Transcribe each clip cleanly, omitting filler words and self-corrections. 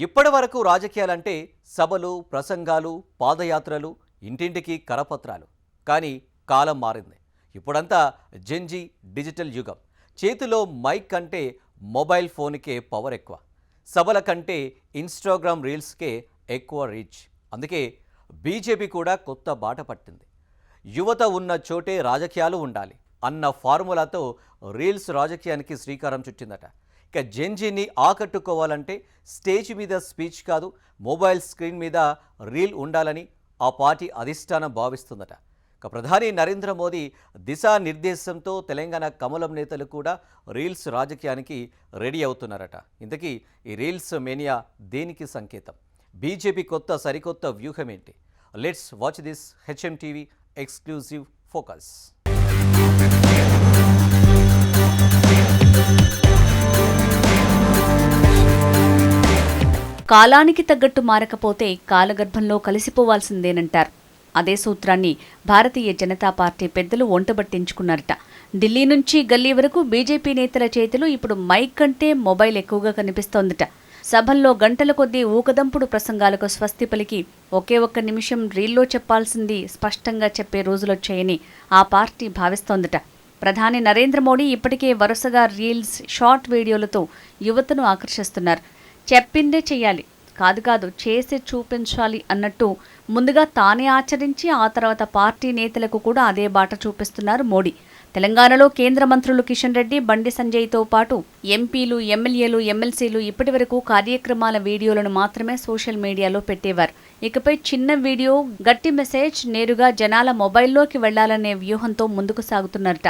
ఇప్పటి వరకు రాజకీయాలంటే సభలు, ప్రసంగాలు, పాదయాత్రలు, ఇంటింటికి కరపత్రాలు. కానీ కాలం మారింది. ఇప్పుడంతా జెన్జీ డిజిటల్ యుగం. చేతిలో మైక్ కంటే మొబైల్ ఫోన్కే పవర్ ఎక్కువ. సభల కంటే ఇన్స్టాగ్రామ్ రీల్స్కే ఎక్కువ రీచ్. అందుకే బీజేపీ కూడా కొత్త బాట పట్టింది. యువత ఉన్న చోటే రాజకీయాలు ఉండాలి అన్న ఫార్ములాతో రీల్స్ రాజకీయానికి శ్రీకారం చుట్టిందట. ఇక జెన్జీని ఆకట్టుకోవాలంటే స్టేజ్ మీద స్పీచ్ కాదు, మొబైల్ స్క్రీన్ మీద రీల్ ఉండాలని ఆ పార్టీ అధిష్టానం భావిస్తుందట. ఇక ప్రధాని నరేంద్ర మోదీ దిశానిర్దేశంతో తెలంగాణ కమలం నేతలు కూడా రీల్స్ రాజకీయానికి రెడీ అవుతున్నారట. ఇంతకీ ఈ రీల్స్ మేనియా దేనికి సంకేతం? బీజేపీ సరికొత్త వ్యూహం ఏంటి? Let's watch this HM TV exclusive focus. కాలానికి తగ్గట్టు మారకపోతే కాలగర్భంలో కలిసిపోవాల్సిందేనంటారు. అదే సూత్రాన్ని భారతీయ జనతా పార్టీ పెద్దలు ఒంటబట్టించుకున్నారట. ఢిల్లీ నుంచి గల్లీ వరకు బీజేపీ నేతల చేతులు ఇప్పుడు మైక్ కంటే మొబైల్ ఎక్కువగా కనిపిస్తోందట. సభల్లో గంటల కొద్దీ ఊకదంపుడు ప్రసంగాలకు స్వస్తి పలికి ఒకే ఒక్క నిమిషం రీల్లో చెప్పాల్సింది స్పష్టంగా చెప్పే రోజులొచ్చాయని ఆ పార్టీ భావిస్తోందట. ప్రధాని నరేంద్ర మోడీ ఇప్పటికే వరుసగా రీల్స్, షార్ట్ వీడియోలతో యువతను ఆకర్షిస్తున్నారు. చెప్పిందే చెయ్యాలి, కాదు చేసి చూపించాలి అన్నట్టు ముందుగా తానే ఆచరించి ఆ తర్వాత పార్టీ నేతలకు కూడా అదే బాట చూపిస్తున్నారు మోడీ. తెలంగాణలో కేంద్ర మంత్రులు కిషన్ రెడ్డి, బండి సంజయ్తో పాటు ఎంపీలు, ఎమ్మెల్యేలు, ఎమ్మెల్సీలు ఇప్పటివరకు కార్యక్రమాల వీడియోలను మాత్రమే సోషల్ మీడియాలో పెట్టేవారు. ఇకపై చిన్న వీడియో, గట్టి మెసేజ్ నేరుగా జనాల మొబైల్లోకి వెళ్లాలనే వ్యూహంతో ముందుకు సాగుతున్నారట.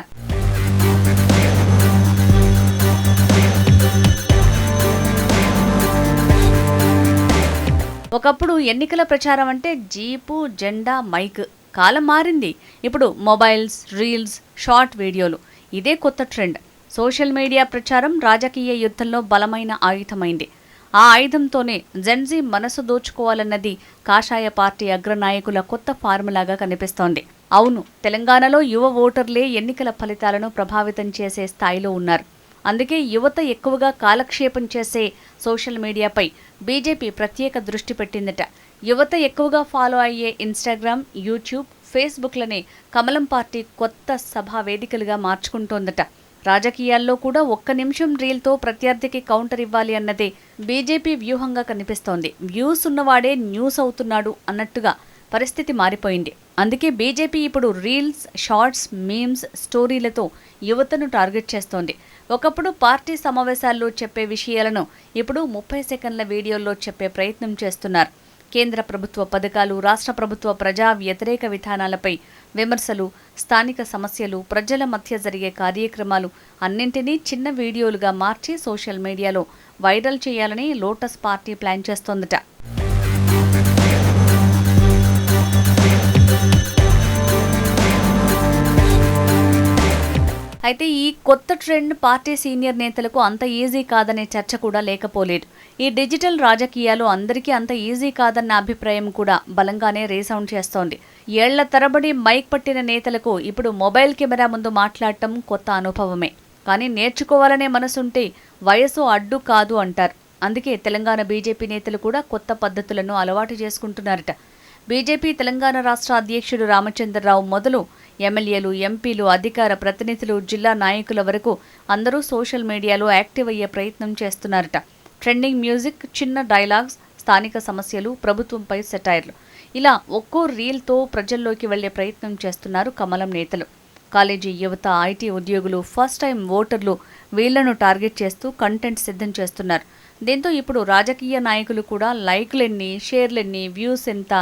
ఒకప్పుడు ఎన్నికల ప్రచారం అంటే జీపు, జెండా, మైక్. కాలం మారింది. ఇప్పుడు మొబైల్స్, రీల్స్, షార్ట్ వీడియోలు. ఇదే కొత్త ట్రెండ్. సోషల్ మీడియా ప్రచారం రాజకీయ యుద్ధంలో బలమైన ఆయుధమైంది. ఆ ఆయుధంతోనే జెన్జీ మనసు దోచుకోవాలన్నది కాషాయ పార్టీ అగ్రనాయకుల కొత్త ఫార్ములాగా కనిపిస్తోంది. అవును, తెలంగాణలో యువ ఓటర్లే ఎన్నికల ఫలితాలను ప్రభావితం చేసే స్థాయిలో ఉన్నారు. అందుకే యువత ఎక్కువగా కాలక్షేపం చేసే సోషల్ మీడియాపై బీజేపీ ప్రత్యేక దృష్టి పెట్టిందట. యువత ఎక్కువగా ఫాలో అయ్యే ఇన్స్టాగ్రామ్, యూట్యూబ్, ఫేస్బుక్లనే కమలం పార్టీ కొత్త సభా వేదికలుగా మార్చుకుంటోందట. రాజకీయాల్లో కూడా ఒక్క నిమిషం రీల్తో ప్రత్యర్థికి కౌంటర్ ఇవ్వాలి అన్నదే బీజేపీ వ్యూహంగా కనిపిస్తోంది. వ్యూస్ ఉన్నవాడే న్యూస్ అవుతున్నాడు అన్నట్టుగా పరిస్థితి మారిపోయింది. అందుకే బీజేపీ ఇప్పుడు రీల్స్, షార్ట్స్, మీమ్స్, స్టోరీలతో యువతను టార్గెట్ చేస్తోంది. ఒకప్పుడు పార్టీ సమావేశాల్లో చెప్పే విషయాలను ఇప్పుడు 30 సెకండ్ల వీడియోల్లో చెప్పే ప్రయత్నం చేస్తున్నారు. కేంద్ర ప్రభుత్వ పథకాలు, రాష్ట్ర ప్రభుత్వ ప్రజా వ్యతిరేక విధానాలపై విమర్శలు, స్థానిక సమస్యలు, ప్రజల మధ్య జరిగే కార్యక్రమాలు అన్నింటినీ చిన్న వీడియోలుగా మార్చి సోషల్ మీడియాలో వైరల్ చేయాలని లోటస్ పార్టీ ప్లాన్ చేస్తోందట. అయితే ఈ కొత్త ట్రెండ్ పార్టీ సీనియర్ నేతలకు అంత ఈజీ కాదనే చర్చ కూడా లేకపోలేదు. ఈ డిజిటల్ రాజకీయాలు అందరికీ అంత ఈజీ కాదన్న అభిప్రాయం కూడా బలంగానే రీసౌండ్ చేస్తోంది. ఏళ్ల తరబడి మైక్ పట్టిన నేతలకు ఇప్పుడు మొబైల్ కెమెరా ముందు మాట్లాడటం కొత్త అనుభవమే. కానీ నేర్చుకోవాలనే మనసుంటే వయసు అడ్డు కాదు అంటారు. అందుకే తెలంగాణ బీజేపీ నేతలు కూడా కొత్త పద్ధతులను అలవాటు చేసుకుంటున్నారట. బీజేపీ తెలంగాణ రాష్ట్ర అధ్యక్షుడు రామచంద్రరావు మొదలు ఎమ్మెల్యేలు, ఎంపీలు, అధికార ప్రతినిధులు, జిల్లా నాయకుల వరకు అందరూ సోషల్ మీడియాలో యాక్టివ్ అయ్యే ప్రయత్నం చేస్తున్నారట. ట్రెండింగ్ మ్యూజిక్, చిన్న డైలాగ్స్, స్థానిక సమస్యలు, ప్రభుత్వంపై సెటైర్లు, ఇలా ఒక్కో రీల్తో ప్రజల్లోకి వెళ్లే ప్రయత్నం చేస్తున్నారు కమలం నేతలు. కాలేజీ యువత, ఐటీ ఉద్యోగులు, ఫస్ట్ టైం ఓటర్లు వీళ్లను టార్గెట్ చేస్తూ కంటెంట్ సిద్ధం చేస్తున్నారు. దీంతో ఇప్పుడు రాజకీయ నాయకులు కూడా లైక్లెన్ని, షేర్లెన్ని, వ్యూస్ ఎంత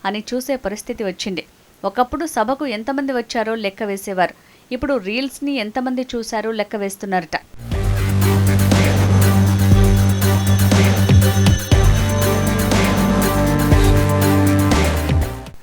అని చూసే పరిస్థితి వచ్చింది. ఒకప్పుడు సభకు ఎంతమంది వచ్చారో లెక్క వేసేవారు. ఇప్పుడు రీల్స్ని ఎంతమంది చూశారో లెక్క వేస్తున్నారట.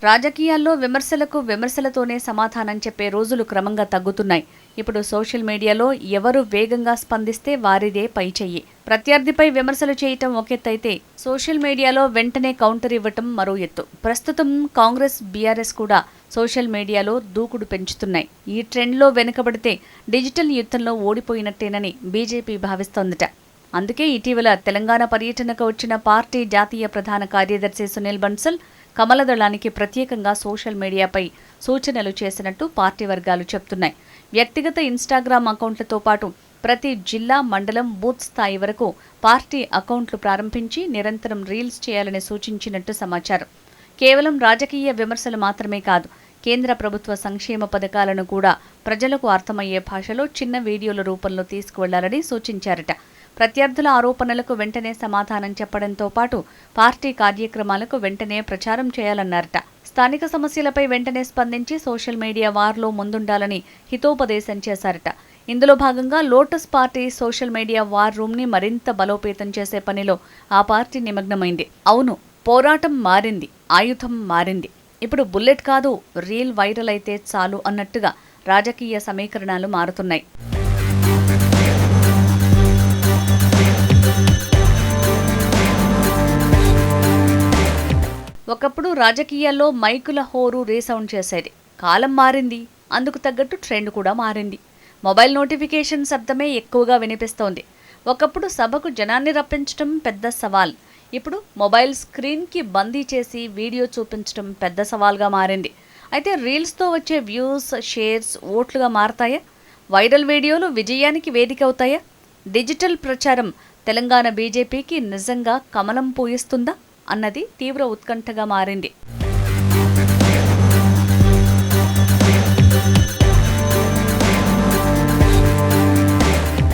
రాజకీయాల్లో విమర్శలకు విమర్శలతోనే సమాధానం చెప్పే రోజులు క్రమంగా తగ్గుతున్నాయి. ఇప్పుడు సోషల్ మీడియాలో ఎవరు వేగంగా స్పందిస్తే వారిదే పై చెయ్యి. ప్రత్యర్థిపై విమర్శలు చేయటం ఒక ఎత్తైతే సోషల్ మీడియాలో వెంటనే కౌంటర్ ఇవ్వటం మరో ఎత్తు. ప్రస్తుతం కాంగ్రెస్, బీఆర్ఎస్ కూడా సోషల్ మీడియాలో దూకుడు పెంచుతున్నాయి. ఈ ట్రెండ్లో వెనుకబడితే డిజిటల్ యుద్ధంలో ఓడిపోయినట్టేనని బీజేపీ భావిస్తోందట. అందుకే ఇటీవల తెలంగాణ పర్యటనకు వచ్చిన పార్టీ జాతీయ ప్రధాన కార్యదర్శి సునీల్ బన్సల్ కమలదళానికి ప్రత్యేకంగా సోషల్ మీడియాపై సూచనలు చేసినట్టు పార్టీ వర్గాలు చెప్తున్నాయి. వ్యక్తిగత ఇన్స్టాగ్రామ్ అకౌంట్లతో పాటు ప్రతి జిల్లా, మండలం, బూత్ స్థాయి వరకు పార్టీ అకౌంట్లు ప్రారంభించి నిరంతరం రీల్స్ చేయాలని సూచించినట్టు సమాచారం. కేవలం రాజకీయ విమర్శలు మాత్రమే కాదు, కేంద్ర ప్రభుత్వ సంక్షేమ పథకాలను కూడా ప్రజలకు అర్థమయ్యే భాషలో చిన్న వీడియోల రూపంలో తీసుకువెళ్లాలని సూచించారట. ప్రత్యర్థుల ఆరోపణలకు వెంటనే సమాధానం చెప్పడంతో పాటు పార్టీ కార్యక్రమాలకు వెంటనే ప్రచారం చేయాలన్నారట. స్థానిక సమస్యలపై వెంటనే స్పందించి సోషల్ మీడియా వార్లో ముందుండాలని హితోపదేశం చేశారట. ఇందులో భాగంగా lotus party social media war రూమ్ని మరింత బలోపేతం చేసే పనిలో ఆ పార్టీ నిమగ్నమైంది. అవును, పోరాటం మారింది, ఆయుధం మారింది. ఇప్పుడు బుల్లెట్ కాదు, రీల్ వైరల్ అయితే చాలు అన్నట్టుగా రాజకీయ సమీకరణాలు మారుతున్నాయి. ఒకప్పుడు రాజకీయాల్లో మైకుల హోరు రీసౌండ్ చేసేది. కాలం మారింది, అందుకు తగ్గట్టు ట్రెండ్ కూడా మారింది. మొబైల్ నోటిఫికేషన్ శబ్దమే ఎక్కువగా వినిపిస్తోంది. ఒకప్పుడు సభకు జనాన్ని రప్పించడం పెద్ద సవాల్. ఇప్పుడు మొబైల్ స్క్రీన్కి బందీ చేసి వీడియో చూపించడం పెద్ద సవాల్గా మారింది. అయితే రీల్స్తో వచ్చే వ్యూస్, షేర్స్ ఓట్లుగా మారతాయా? వైరల్ వీడియోలు విజయానికి వేదిక అవుతాయా? డిజిటల్ ప్రచారం తెలంగాణ బీజేపీకి నిజంగా కమలం పూయిస్తుందా అన్నది తీవ్ర ఉత్కంఠగా మారింది.